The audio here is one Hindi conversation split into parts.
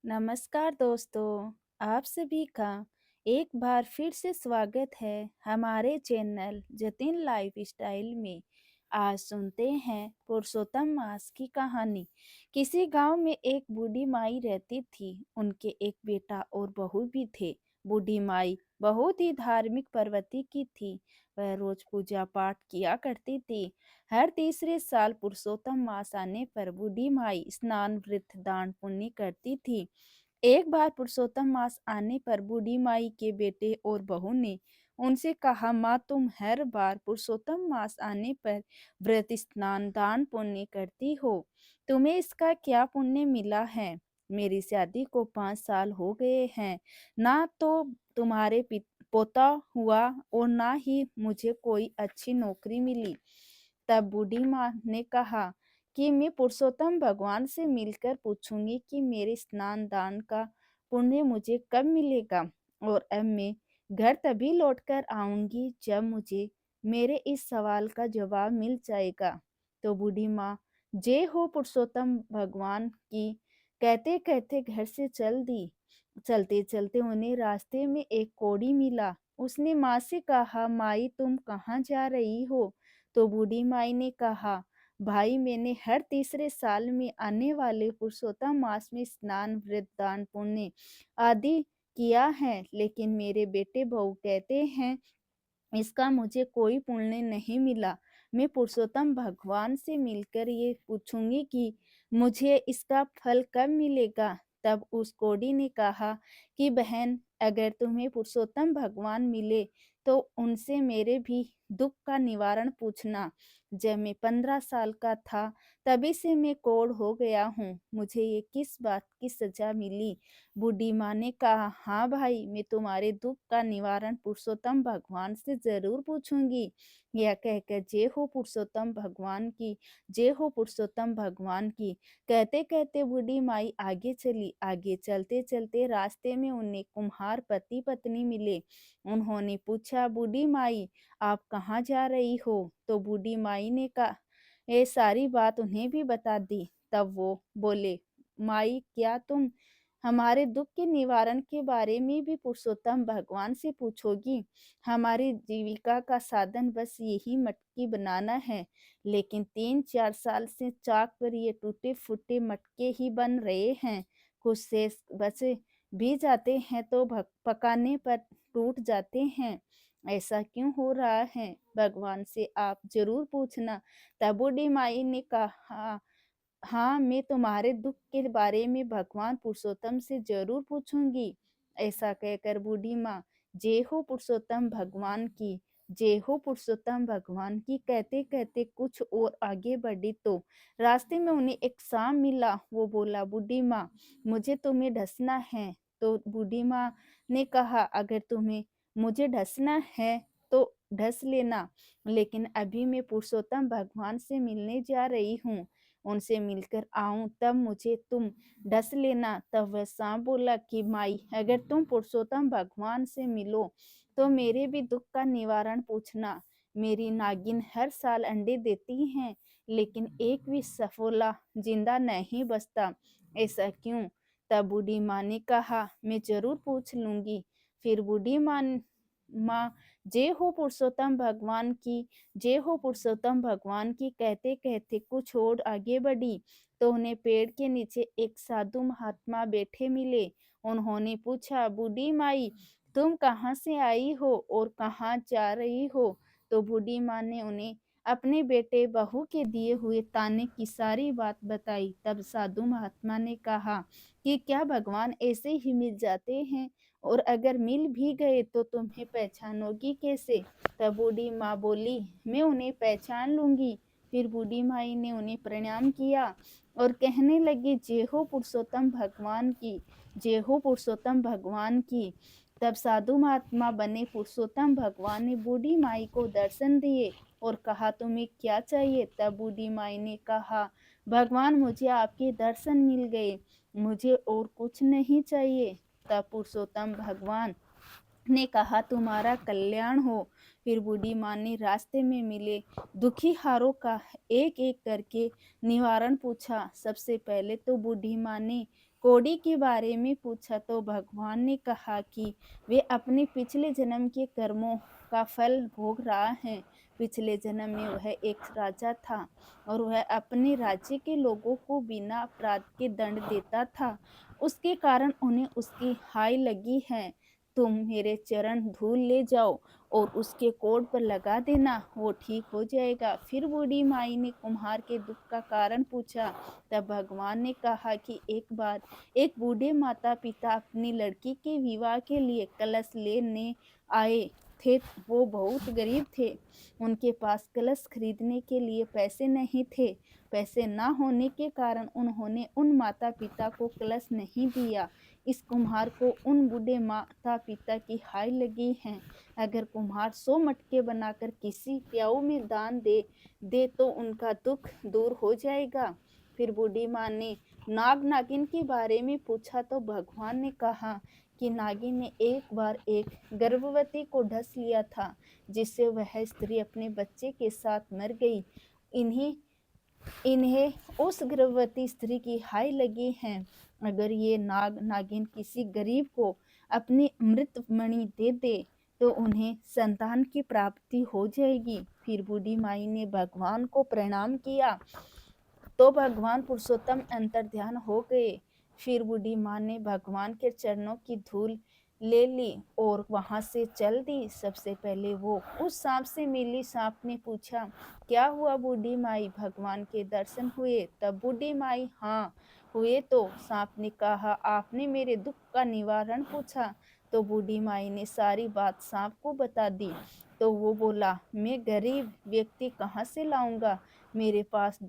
नमस्कार दोस्तों, आप सभी का एक बार फिर से स्वागत है हमारे चैनल जतिन लाइफस्टाइल में। आज सुनते हैं पुरुषोत्तम मास की कहानी। किसी गांव में एक बूढ़ी माई रहती थी। उनके एक बेटा और बहू भी थे। बूढ़ी माई बहुत ही धार्मिक प्रवृत्ति की थी। वह रोज पूजा पाठ किया करती थी। हर तीसरे साल पुरुषोत्तम मास आने पर बूढ़ी माई स्नान व्रत दान पुण्य करती थी। एक बार पुरुषोत्तम मास आने पर बूढ़ी माई के बेटे और बहू ने उनसे कहा, माँ तुम हर बार पुरुषोत्तम मास आने पर व्रत स्नान दान पुण्य करती हो, तुम्हें इसका क्या पुण्य मिला है? मेरी शादी को 5 साल हो गए हैं, ना तो तुम्हारे पोता हुआ और ना ही मुझे कोई अच्छी नौकरी मिली। तब बूढ़ी माँ ने कहा कि मैं पुरुषोत्तम भगवान से मिलकर पूछूंगी कि मेरे स्नान दान का पुण्य मुझे कब मिलेगा, और अब मैं घर तभी लौट कर आऊंगी जब मुझे मेरे इस सवाल का जवाब मिल जाएगा। तो बूढ़ी माँ जय हो पुरुषोत्तम भगवान की कहते कहते घर से चल दी। चलते चलते उन्हें रास्ते में एक कोढ़ी मिला। उसने माँ से कहा, माई तुम कहाँ जा रही हो? तो बूढ़ी माई ने कहा, भाई मैंने हर तीसरे साल में आने वाले पुरुषोत्तम मास में स्नान व्रत दान पुण्य आदि किया है, लेकिन मेरे बेटे बहू कहते हैं इसका मुझे कोई पुण्य नहीं मिला। मैं पुरुषोत्तम भगवान से मिलकर ये पूछूंगी कि मुझे इसका फल कब मिलेगा। तब उस कोढ़ी ने कहा कि बहन, अगर तुम्हें पुरुषोत्तम भगवान मिले तो उनसे मेरे भी दुख का निवारण पूछना। जब मैं 15 साल का था तभी से मैं कोढ़ हो गया हूँ, मुझे ये किस बात की सजा मिली? बूढ़ी माँ ने कहा, हाँ भाई, मैं तुम्हारे दुख का निवारण पुरुषोत्तम भगवान से जरूर पूछूंगी। यह कहकर जय हो पुरुषोत्तम भगवान की, जय हो पुरुषोत्तम भगवान की कहते कहते बूढ़ी माई आगे चली। आगे चलते चलते रास्ते में उन्हें कुम्हार पति पत्नी मिले। उन्होंने पूछा, बूढ़ी माई आप कहाँ जा रही हो? तो बूढ़ी माई ने कहा ये सारी बात उन्हें भी बता दी। तब वो बोले, माई क्या तुम हमारे दुख के निवारण के बारे में भी पुरुषोत्तम भगवान से पूछोगी? हमारी जीविका का साधन बस यही मटकी बनाना है, लेकिन 3-4 साल से चाक पर ये टूटे फूटे मटके ही बन रहे हैं। कुछ शेष बचे भी जाते हैं तो पकाने पर टूट जाते हैं। ऐसा क्यों हो रहा है? भगवान से आप जरूर पूछना। तब बूढ़ी माई ने कहा, हाँ, मैं तुम्हारे दुख के बारे में भगवान पुरुषोत्तम से जरूर पूछूंगी। ऐसा कहकर बूढ़ी माँ जय हो पुरुषोत्तम भगवान की, जय हो पुरुषोत्तम भगवान की कहते कहते कुछ और आगे बढ़ी तो रास्ते में उन्हें एक सांप मिला। वो बोला, बूढ़ी माँ मुझे तुम्हें ढसना है। तो बूढ़ी माँ ने कहा, अगर तुम्हें मुझे ढसना है तो ढस लेना, लेकिन अभी मैं पुरुषोत्तम भगवान से मिलने जा रही हूँ, उनसे मिलकर आऊं तब मुझे तुम डस लेना। तब वह सांप बोला कि माई अगर तुम पुरुषोत्तम भगवान से मिलो तो मेरे भी दुख का निवारण पूछना। मेरी नागिन हर साल अंडे देती हैं, लेकिन एक भी सफोला जिंदा नहीं बचता, ऐसा क्यों? तब बूढ़ी माँ ने कहा, मैं जरूर पूछ लूंगी। फिर बूढ़ी माँ जय हो पुरुषोत्तम भगवान की, जय हो पुरुषोत्तम भगवान की कहते कहते कुछ और आगे बढ़ी तो उन्हें पेड़ के नीचे एक साधु महात्मा बैठे मिले। उन्होंने पूछा, बूढ़ी माई तुम कहाँ से आई हो और कहाँ जा रही हो? तो बूढ़ी माँ ने उन्हें अपने बेटे बहू के दिए हुए ताने की सारी बात बताई। तब साधु महात्मा ने कहा कि क्या भगवान ऐसे ही मिल जाते हैं, और अगर मिल भी गए तो तुम्हें पहचानोगी कैसे? तब बूढ़ी माँ बोली, मैं उन्हें पहचान लूंगी। फिर बूढ़ी माई ने उन्हें प्रणाम किया और कहने लगी, जय हो पुरुषोत्तम भगवान की, जय हो पुरुषोत्तम भगवान की। तब साधु महात्मा बने पुरुषोत्तम भगवान ने बूढ़ी माई को दर्शन दिए और कहा, तुम्हें क्या चाहिए? तब बूढ़ी माई ने कहा, भगवान मुझे आपके दर्शन मिल गए, मुझे और कुछ नहीं चाहिए। तब पुरुषोत्तम भगवान ने कहा, तुम्हारा कल्याण हो। फिर बूढ़ी माँ ने रास्ते में मिले दुखी हारों का एक एक करके निवारण पूछा। सबसे पहले तो बूढ़ी माँ ने कोड़ी के बारे में पूछा तो भगवान ने कहा कि वे अपने पिछले जन्म के कर्मों का फल भोग रहा है। पिछले जन्म में वह एक राजा था और वह अपने राज्य के लोगों को बिना अपराध के दंड देता था। उसके कारण उन्हें उसकी हाय लगी है। तुम मेरे चरण धूल ले जाओ और उसके कोड़ पर लगा देना, वो ठीक हो जाएगा। फिर बूढ़ी माई ने कुम्हार के दुख का कारण पूछा। तब भगवान ने कहा कि एक बार एक बूढ़े माता पिता अपनी लड़की के विवाह के लिए कलश लेने आए थे। वो बहुत गरीब थे, उनके पास कलश खरीदने के लिए पैसे नहीं थे। पैसे ना होने के कारण उन्होंने उन माता पिता को कलश नहीं दिया। इस कुम्हार को उन बूढ़े माता पिता की हाय लगी है। अगर कुम्हार 100 मटके बनाकर किसी प्याऊ में दान दे तो उनका दुख दूर हो जाएगा। फिर बूढ़ी माँ ने नाग नागिन के बारे में पूछा तो भगवान ने कहा कि नागिन ने एक बार एक गर्भवती को ढस लिया था, जिससे वह स्त्री अपने बच्चे के साथ मर गई। इन्हीं इन्हें उस गर्भवती स्त्री की हाय लगी है। अगर ये नाग नागिन किसी गरीब को अपनी अमृत मणि दे दे तो उन्हें संतान की प्राप्ति हो जाएगी। फिर बूढ़ी माई ने भगवान को प्रणाम किया तो भगवान पुरुषोत्तम अंतर्ध्यान हो गए। फिर बूढ़ी माँ ने भगवान के चरणों की धूल ले ली और वहां से चल दी। सबसे पहले वो उस सांप से मिली। सांप ने पूछा, क्या हुआ बूढ़ी माई, भगवान के दर्शन हुए? तब बूढ़ी माई, हाँ हुए। तो सांप ने कहा, आपने मेरे दुख का निवारण पूछा। तो बूढ़ी माई ने सारी बात सांप को बता दी। तो वो बोला, मैं गरीब व्यक्ति कहाँ से लाऊंगा, मेरे पास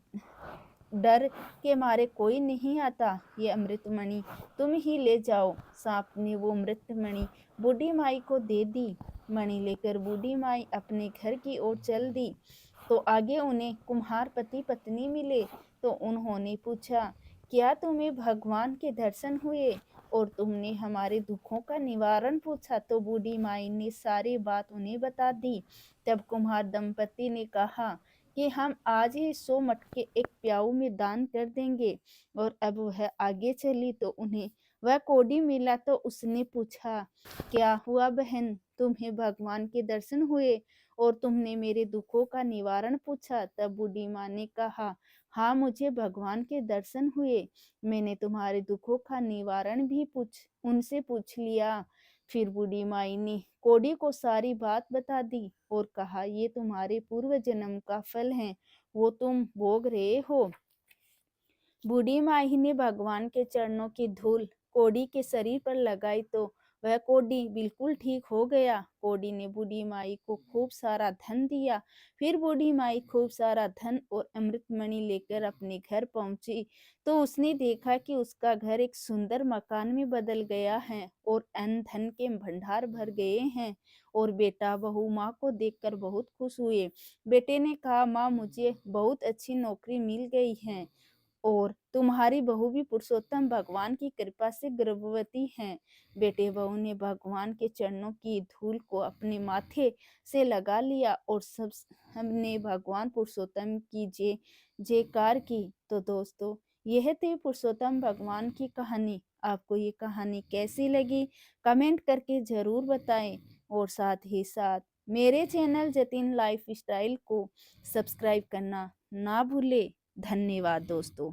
डर के मारे कोई नहीं आता। ये अमृतमणि तुम ही ले जाओ। सांप ने वो अमृतमणि बूढ़ी माई को दे दी। मणि लेकर बूढ़ी माई अपने घर की ओर चल दी। तो आगे उन्हें कुम्हार पति पत्नी मिले। तो उन्होंने पूछा, क्या तुम्हें भगवान के दर्शन हुए और तुमने हमारे दुखों का निवारण पूछा? तो बूढ़ी माई ने सारी बात उन्हें बता दी। तब कुम्हार दंपति ने कहा कि हम आज ही 100 मटके एक प्याऊ में दान कर देंगे। और अब वह आगे चली तो उन्हें वह कोड़ी मिला। तो उसने पूछा, क्या हुआ बहन, तुम्हें भगवान के दर्शन हुए और तुमने मेरे दुखों का निवारण पूछा? तब बूढ़ी माँ ने कहा, हाँ मुझे भगवान के दर्शन हुए, मैंने तुम्हारे दुखों का निवारण भी उनसे पूछ लिया। फिर बूढ़ी माई ने कोड़ी को सारी बात बता दी और कहा, ये तुम्हारे पूर्व जन्म का फल है, वो तुम भोग रहे हो। बूढ़ी माही ने भगवान के चरणों की धूल कोड़ी के शरीर पर लगाई तो वह कोड़ी बिल्कुल ठीक हो गया। कोड़ी ने बूढ़ी माई को खूब सारा धन दिया। फिर बूढ़ी माई खूब सारा धन और अमृतमणि लेकर अपने घर पहुंची तो उसने देखा कि उसका घर एक सुंदर मकान में बदल गया है और अन्न धन के भंडार भर गए हैं। और बेटा बहू माँ को देखकर बहुत खुश हुए। बेटे ने कहा, माँ मुझे बहुत अच्छी नौकरी मिल गई है और तुम्हारी बहू भी पुरुषोत्तम भगवान की कृपा से गर्भवती है। बेटे बहू ने भगवान के चरणों की धूल को अपने माथे से लगा लिया और सब हमने भगवान पुरुषोत्तम की जयकार की। तो दोस्तों, यह थी पुरुषोत्तम भगवान की कहानी। आपको ये कहानी कैसी लगी कमेंट करके जरूर बताएं और साथ ही साथ मेरे चैनल जतिन लाइफ स्टाइल को सब्सक्राइब करना ना भूले। धन्यवाद दोस्तों।